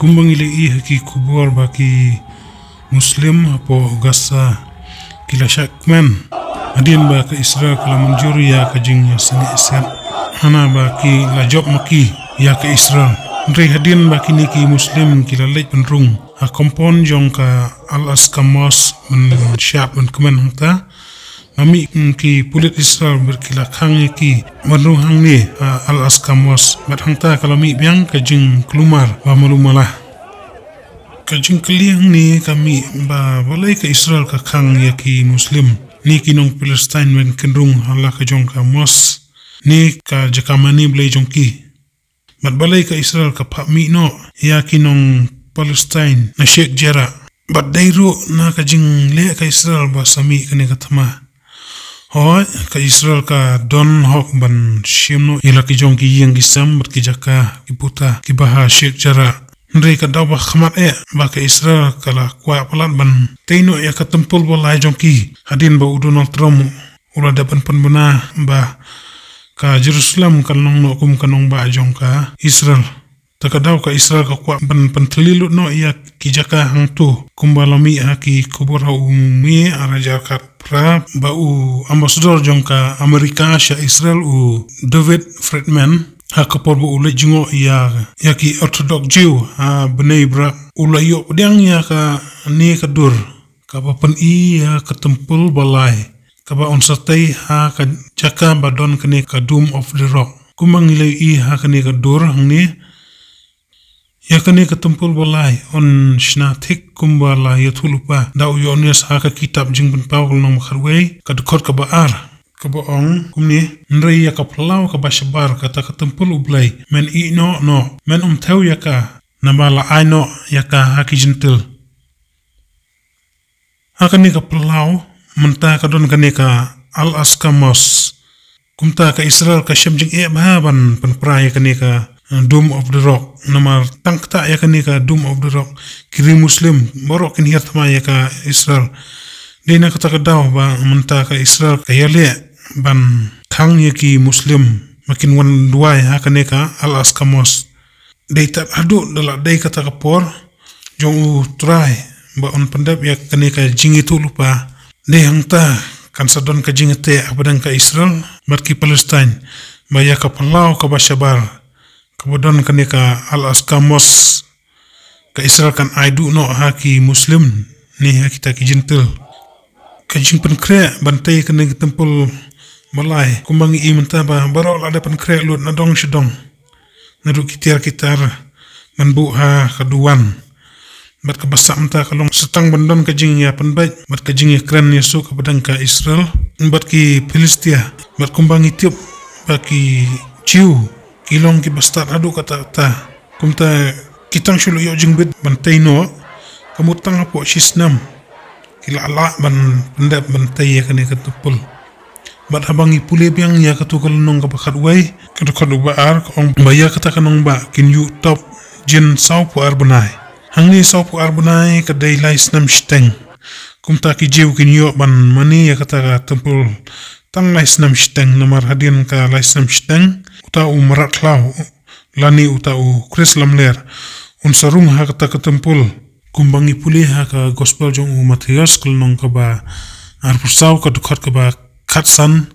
kumbang ili haki kubur baki Muslim apo Gaza kila syakman adin ba ke Israel kala menjuri ya ke jing ya seni set hana baki la job maki ya ke Israel ndre hadin baki niki Muslim kila lej penrung a kompon jong ka Al-Aqsa Mosque men syap men kemen hangta Ami ki pulit Israel berkila khang ki manru hang ni Al-Aqsa Mosque bat hangta kalau mi biang kajing kelumar wa malumalah kajing keliang ni kami ba balai ke Israel ka khang ya ki Muslim ni kinong Palestine men kendrung hala ka jong ka mosque ni ka jakamani blai jong ki bat balai ke Israel ka pa mi no ya kinong Palestine na Sheikh Jarrah bat dairu na kajing le ka Israel ba sami kene ka thama Hoi, ka Israel ka don hok ban shimno ila ki jong ki yeng gisam bat ki jaka ki puta ki baha Sheikh Jarrah ndre ka daw ba khamat ba ka Israel kala kwa palat ban teino ya ka tempul bolai jong ki hadin ba Donald Trump ula dapan penbena ba ka Jerusalem kan nong no kum kanong ba jong ka Israel takadaw ka Israel ka kwa ban pentelilut no ya ki jaka hang tu kumbalami ha ki kubur ha umi araja ka pra ba u ambassador jong ka Amerika sha Israel u David Friedman ha ka por bu ule jingo ya ki Orthodox Jew ha Bnei Brak ula yo pedang ya ka ni ka dur ka papan i ya ka tempul balai ka ba on satai ha ka jaka badon kene ka Dome of the Rock kumang ilai i ha kene ka dur hang ni ya kene ka tempul balai on shnatik kumbala ya thulupa dau yones ha ka kitab jingben paul nong kharwei ka dukot ka baar ka boong kumni ndrei ya ka plau ka bashabar ka ta ka tempul ublai men I no men theu ya ka nabala ai no ya ka ha ki jintil ha kene ka plau menta ka don kene ka Al-Aqsa Mosque kumta ka Israel ka shamjing ba ban penpra ya kene ka Dome of the Rock namar tangta ya kani ka Dome of the Rock kiri Muslim borok kin hiat ma ya ka Israel dina kata ka daw ba menta ka Israel ka yale ban khang ya ki Muslim makin wan duai ha kani ka Al-Aqsa Mosque dei tak adu dala dei kata ka por jong u try ba on pendap ya kani ka jingi tu lupa dei hangta kan sadon ka jingete abadan ka Israel mat ki Palestine ba ya ka palau ka bashabar kemudian kene ka Al-Aqsa Mosque ka Israel kan aidu no ha ki Muslim ni ha kita ki jentel ka jing penkre bantai kene ki tempul balai kumbang I menta ba barok ada penkre lut na dong sedong nadu kitar manbu ha kaduan bat ka basak menta kalong setang bandon ka jing ya penbaik bat ka jing ya kran yesu ka badang ka Israel bat ki Palestina bat kumbang Ethiop baki Jew kilong ki bastat adu kata kumta kitang shulu yo jingbit bantai no kamutang apo shisnam kila ala ban pendap bantai ya kane katupul bat habang ipule biang ya katukal nong ka bakat wai kadukad baar ong baya kata kanong ba kin yu top jin sau pu arbunai hangni sau pu arbunai kadai lai snam shteng kumta ki jiu kin yo ban mani ya kata ka tempul tang lai snam shteng namar hadin ka lai snam shteng uta merat klau lani uta Chris Lamler unsarung ha kata ka tempul kumbangi puli ha ka gospel jong Matthias kelnong ka ba arpusau ka dukhat ka ba khatsan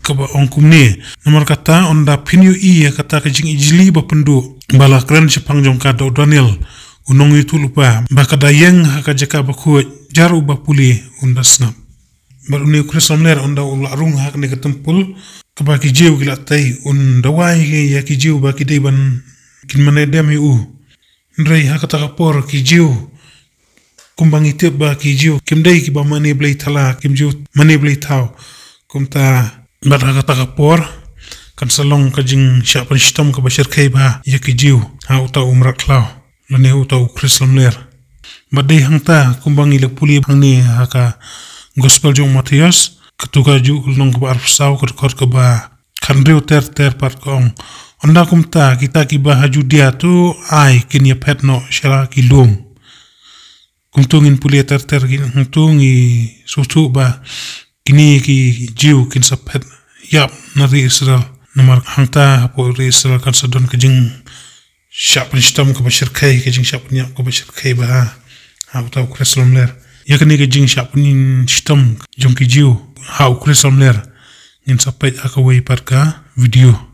ka ba ongkumni namar kata onda pinyu I ya kata ka jing ijili ba pendu bala kran Jepang jong ka Daniel unong itu lupa ba kadayeng ha ka jaka ba khu jaru ba puli unda snap baru ni Chris Lamler onda ularung ha ka tempul kabaki jiu gila tai un dawai ya ki jiu baki dei ban kin mane dem yu ndrei ha kata kapor ki jiu kumbang itip ba ki jiu kim dei ki ba mane blai thala kim jiu mane blai thau kumta bat ha kata kapor kan salong ka jing syapan stam ka bashir kai ba ya ki jiu ha uta umrak klau lane uta Chris Lamler badai hangta kumbang ile puli bangni ha ka gospel jong Matthias ketuga ju nong ba arfsau kot ke ba kanriu ter part kong onda kumta kita ki ba haju dia tu ai kin ya pet no shara ki lum kumtungin puli ter kin huntungi sutu ba kini ki jiu kin sapet yap nari Israel namar hangta po Israel kan sadon ke jing Siap nistam ke bashir kai ke jing siap niap ke bashir kai bah. Ha utau kreslom ler. Ya kani ke jing siap nin nistam jong ki jiu. Ha ukreslom ler. Ngin sampai akawai par ka video.